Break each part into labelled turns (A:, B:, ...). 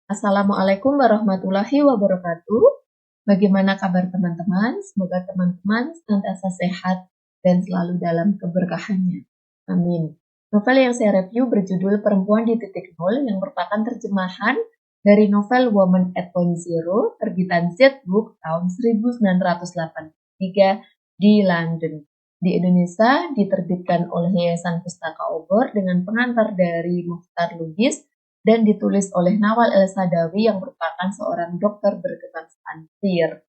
A: Assalamualaikum warahmatullahi wabarakatuh. Bagaimana kabar teman-teman? Semoga teman-teman senantiasa sehat dan selalu dalam keberkahannya. Amin. Novel yang saya review berjudul Perempuan di Titik Nol yang merupakan terjemahan dari novel Woman at Point Zero terbitan Z Book tahun 1983 di London. Di Indonesia diterbitkan oleh Yayasan Pustaka Obor dengan pengantar dari Mukhtar Lubis dan ditulis oleh Nawal El-Sadawi yang merupakan seorang dokter berkebangsaan Sir.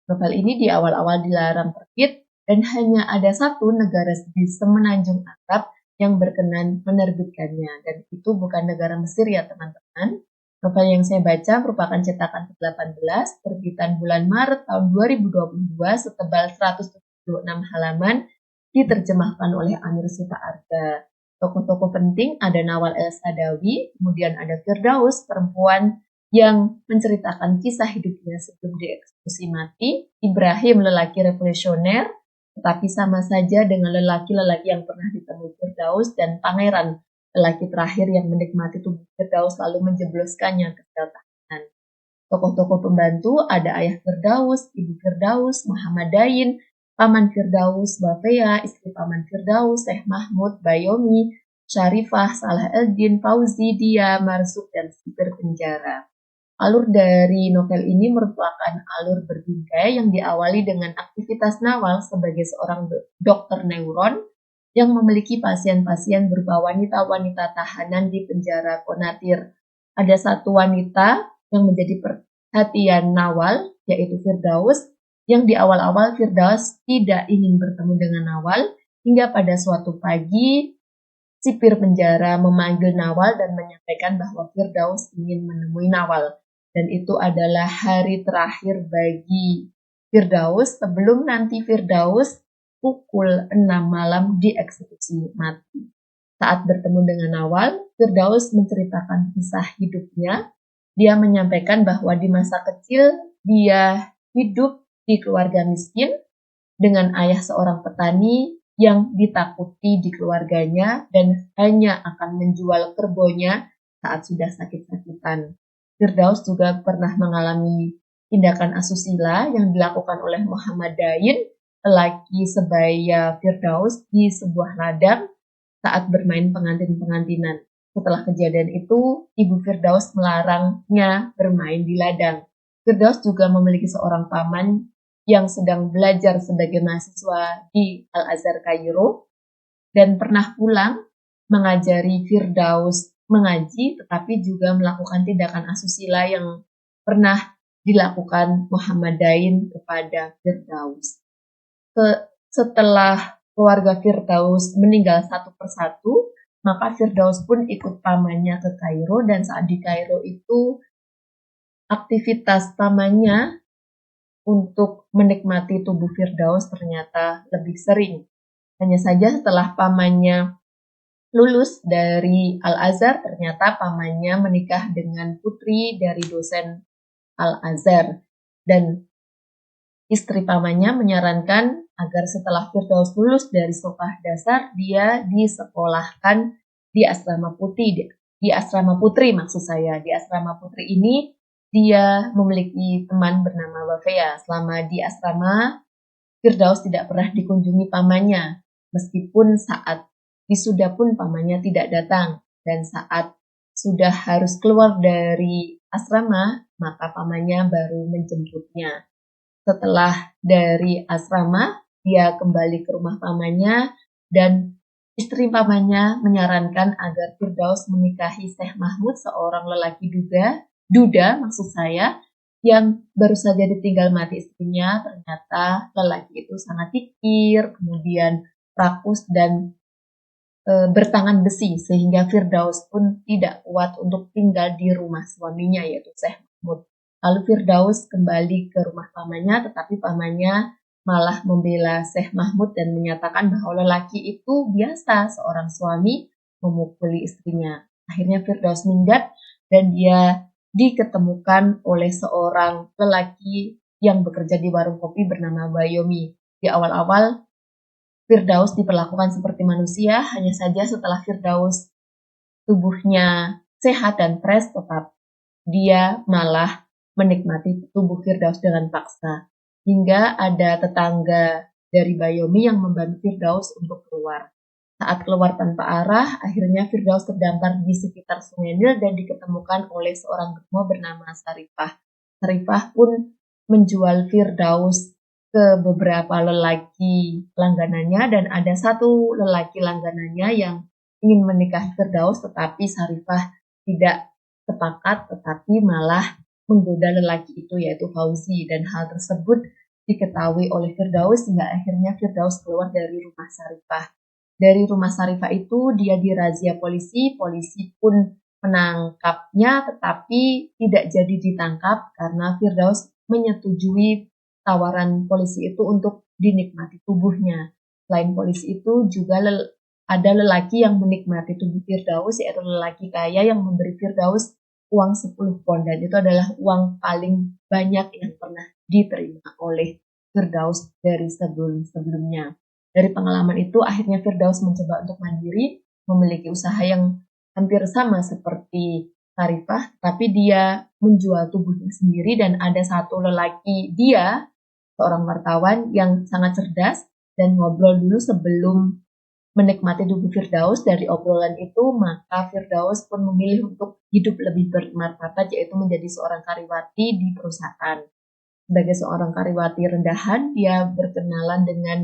A: Novel ini di awal-awal dilarang terbit dan hanya ada satu negara di semenanjung Arab yang berkenan menerbitkannya, dan itu bukan negara Mesir ya teman-teman. Novel yang saya baca merupakan cetakan ke-18 terbitan bulan Maret tahun 2022 setebal 176 halaman diterjemahkan oleh Amir Suta Arga. Tokoh-tokoh penting ada Nawal El-Sadawi, kemudian ada Firdaus, perempuan yang menceritakan kisah hidupnya sebelum dieksekusi mati, Ibrahim, lelaki revolusioner, tetapi sama saja dengan lelaki-lelaki yang pernah ditemui Firdaus, dan Pangeran, lelaki terakhir yang menikmati tubuh Firdaus lalu menjebloskannya ke sel tahanan. Tokoh-tokoh pembantu ada ayah Firdaus, ibu Firdaus, Muhammad Dain, Paman Firdaus, Bafea, istri Paman Firdaus, Syekh Mahmud, Bayomi, Syarifah, Salah Eldin, Fauzi, Dia, Marsuk, dan sipir penjara. Alur dari novel ini merupakan alur berbingkai yang diawali dengan aktivitas Nawal sebagai seorang dokter neuron yang memiliki pasien-pasien berupa wanita-wanita tahanan di penjara Konatir. Ada satu wanita yang menjadi perhatian Nawal, yaitu Firdaus, yang di awal-awal Firdaus tidak ingin bertemu dengan Nawal, hingga pada suatu pagi sipir penjara memanggil Nawal dan menyampaikan bahwa Firdaus ingin menemui Nawal. Dan itu adalah hari terakhir bagi Firdaus sebelum nanti Firdaus pukul 6 malam dieksekusi mati. Saat bertemu dengan Nawal, Firdaus menceritakan kisah hidupnya. Dia menyampaikan bahwa di masa kecil dia hidup di keluarga miskin dengan ayah seorang petani yang ditakuti di keluarganya dan hanya akan menjual kerbaunya saat sudah sakit-sakitan. Firdaus juga pernah mengalami tindakan asusila yang dilakukan oleh Muhammad Dain, lelaki sebaya Firdaus, di sebuah ladang saat bermain pengantin-pengantinan. Setelah kejadian itu, ibu Firdaus melarangnya bermain di ladang. Firdaus juga memiliki seorang paman yang sedang belajar sebagai mahasiswa di Al-Azhar Kairo dan pernah pulang mengajari Firdaus mengaji, tetapi juga melakukan tindakan asusila yang pernah dilakukan Muhammad Dain kepada Firdaus. Setelah keluarga Firdaus meninggal satu persatu, maka Firdaus pun ikut pamannya ke Kairo, dan saat di Kairo itu aktivitas pamannya untuk menikmati tubuh Firdaus ternyata lebih sering. Hanya saja setelah pamannya lulus dari Al-Azhar, ternyata pamannya menikah dengan putri dari dosen Al-Azhar. Dan istri pamannya menyarankan agar setelah Firdaus lulus dari sekolah dasar, dia disekolahkan di asrama putri. Di asrama putri maksud saya. Di asrama putri ini dia memiliki teman bernama Bafea. Selama di asrama, Firdaus tidak pernah dikunjungi pamannya, meskipun saat wisuda pun pamannya tidak datang, dan saat sudah harus keluar dari asrama, maka pamannya baru menjemputnya. Setelah dari asrama, dia kembali ke rumah pamannya, dan istri pamannya menyarankan agar Firdaus menikahi Syekh Mahmud, seorang lelaki duda maksud saya, yang baru saja ditinggal mati istrinya. Ternyata lelaki itu sangat kikir, kemudian rakus dan bertangan besi, sehingga Firdaus pun tidak kuat untuk tinggal di rumah suaminya, yaitu Syekh Mahmud. Lalu Firdaus kembali ke rumah pamannya, tetapi pamannya malah membela Syekh Mahmud dan menyatakan bahwa lelaki itu biasa seorang suami memukuli istrinya. Akhirnya Firdaus minggat dan dia diketemukan oleh seorang lelaki yang bekerja di warung kopi bernama Bayomi. Di awal-awal Firdaus diperlakukan seperti manusia, hanya saja setelah Firdaus tubuhnya sehat dan fresh, tetap dia malah menikmati tubuh Firdaus dengan paksa. Hingga ada tetangga dari Bayomi yang membantu Firdaus untuk keluar. Saat keluar tanpa arah, akhirnya Firdaus terdampar di sekitar Sungai Nil dan diketemukan oleh seorang gemuk bernama Sarifah. Sarifah pun menjual Firdaus ke beberapa lelaki langganannya dan ada satu lelaki langganannya yang ingin menikahi Firdaus tetapi Sarifah tidak sepakat tetapi malah menggoda lelaki itu yaitu Fauzi dan hal tersebut diketahui oleh Firdaus hingga akhirnya Firdaus keluar dari rumah Sarifah. Dari rumah Sarifah itu dia dirazia polisi pun menangkapnya tetapi tidak jadi ditangkap karena Firdaus menyetujui tawaran polisi itu untuk dinikmati tubuhnya. Selain polisi itu juga ada lelaki yang menikmati tubuh Firdaus yaitu lelaki kaya yang memberi Firdaus uang 10 pon dan itu adalah uang paling banyak yang pernah diterima oleh Firdaus dari sebelum-sebelumnya. Dari pengalaman itu akhirnya Firdaus mencoba untuk mandiri, memiliki usaha yang hampir sama seperti Sarifah, tapi dia menjual tubuhnya sendiri dan ada satu lelaki dia, seorang wartawan yang sangat cerdas dan ngobrol dulu sebelum menikmati tubuh Firdaus. Dari obrolan itu, maka Firdaus pun memilih untuk hidup lebih bermartabat, yaitu menjadi seorang karyawati di perusahaan. Sebagai seorang karyawati rendahan, dia berkenalan dengan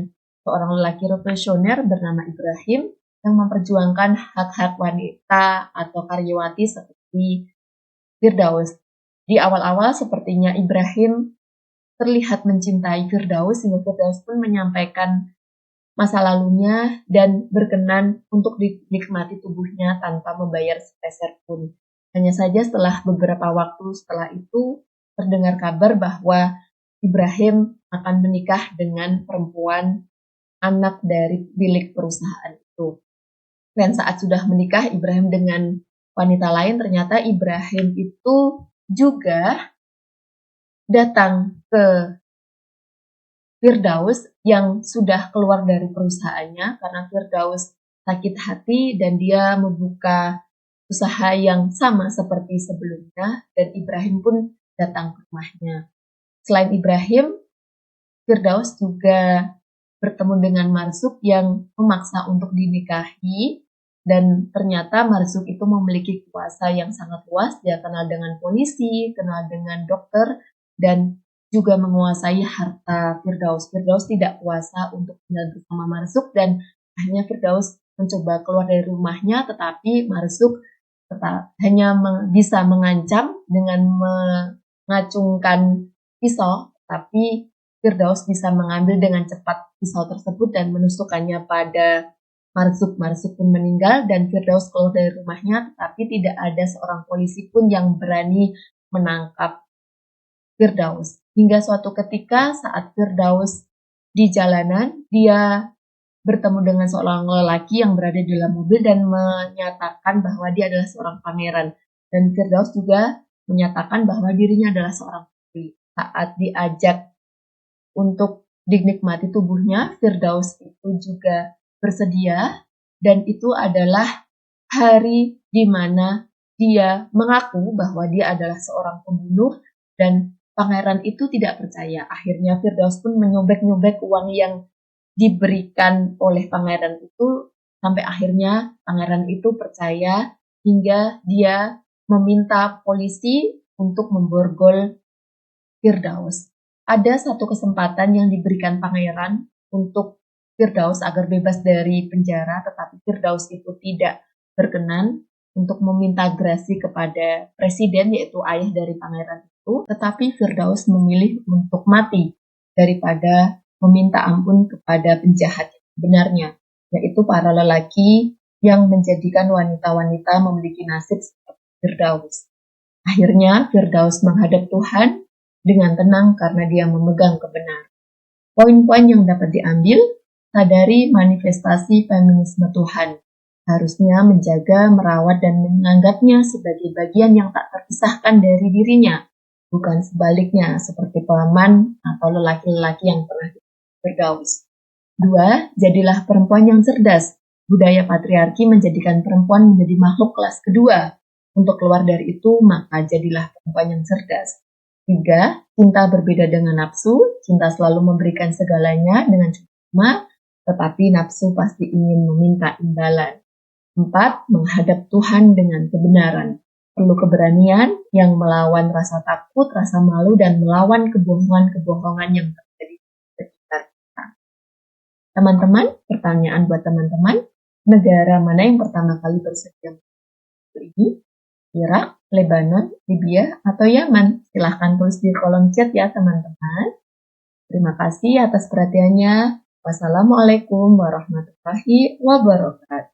A: seorang lelaki revolusioner bernama Ibrahim yang memperjuangkan hak-hak wanita atau karyawati seperti Firdaus. Di awal-awal sepertinya Ibrahim terlihat mencintai Firdaus hingga Firdaus pun menyampaikan masa lalunya dan berkenan untuk dinikmati tubuhnya tanpa membayar sepeser pun. Hanya saja setelah beberapa waktu setelah itu terdengar kabar bahwa Ibrahim akan menikah dengan perempuan anak dari milik perusahaan itu. Dan saat sudah menikah Ibrahim dengan wanita lain, ternyata Ibrahim itu juga datang ke Firdaus yang sudah keluar dari perusahaannya karena Firdaus sakit hati dan dia membuka usaha yang sama seperti sebelumnya dan Ibrahim pun datang ke rumahnya. Selain Ibrahim, Firdaus juga bertemu dengan Marsuk yang memaksa untuk dinikahi dan ternyata Marsuk itu memiliki kuasa yang sangat luas. Dia kenal dengan polisi, kenal dengan dokter dan juga menguasai harta Firdaus. Firdaus tidak kuasa untuk tinggal bersama Marsuk dan akhirnya Firdaus mencoba keluar dari rumahnya tetapi Marsuk hanya bisa mengancam dengan mengacungkan pisau, tapi Firdaus bisa mengambil dengan cepat pisau tersebut dan menusukkannya pada Marsuk. Marsuk pun meninggal dan Firdaus keluar dari rumahnya, tetapi tidak ada seorang polisi pun yang berani menangkap Firdaus. Hingga suatu ketika saat Firdaus di jalanan, dia bertemu dengan seorang lelaki yang berada di dalam mobil dan menyatakan bahwa dia adalah seorang pangeran. Dan Firdaus juga menyatakan bahwa dirinya adalah seorang putri. Saat diajak untuk dinikmati tubuhnya, Firdaus itu juga bersedia dan itu adalah hari di mana dia mengaku bahwa dia adalah seorang pembunuh dan pangeran itu tidak percaya. Akhirnya Firdaus pun menyobek-nyobek uang yang diberikan oleh pangeran itu sampai akhirnya pangeran itu percaya hingga dia meminta polisi untuk memborgol Firdaus. Ada satu kesempatan yang diberikan pangeran untuk Firdaus agar bebas dari penjara, tetapi Firdaus itu tidak berkenan untuk meminta grasi kepada presiden, yaitu ayah dari pangeran itu, tetapi Firdaus memilih untuk mati daripada meminta ampun kepada penjahat sebenarnya, yaitu para lelaki yang menjadikan wanita-wanita memiliki nasib seperti Firdaus. Akhirnya Firdaus menghadap Tuhan dengan tenang karena dia memegang kebenaran. Poin-poin yang dapat diambil, sadari manifestasi feminisme Tuhan. Harusnya menjaga, merawat, dan menganggapnya sebagai bagian yang tak terpisahkan dari dirinya, bukan sebaliknya seperti paman atau lelaki-lelaki yang pernah Firdaus. 2. Jadilah perempuan yang cerdas. Budaya patriarki menjadikan perempuan menjadi makhluk kelas kedua. Untuk keluar dari itu, maka jadilah perempuan yang cerdas. 3. Cinta berbeda dengan nafsu. Cinta selalu memberikan segalanya dengan cuma, tetapi nafsu pasti ingin meminta imbalan. 4. Menghadap Tuhan dengan kebenaran. Perlu keberanian yang melawan rasa takut, rasa malu, dan melawan kebohongan-kebohongan yang terjadi di sekitar kita. Teman-teman, pertanyaan buat teman-teman, negara mana yang pertama kali bersedia ini? Irak, Lebanon, Libya, atau Yaman? Silahkan tulis di kolom chat ya teman-teman. Terima kasih atas perhatiannya. Wassalamualaikum warahmatullahi wabarakatuh.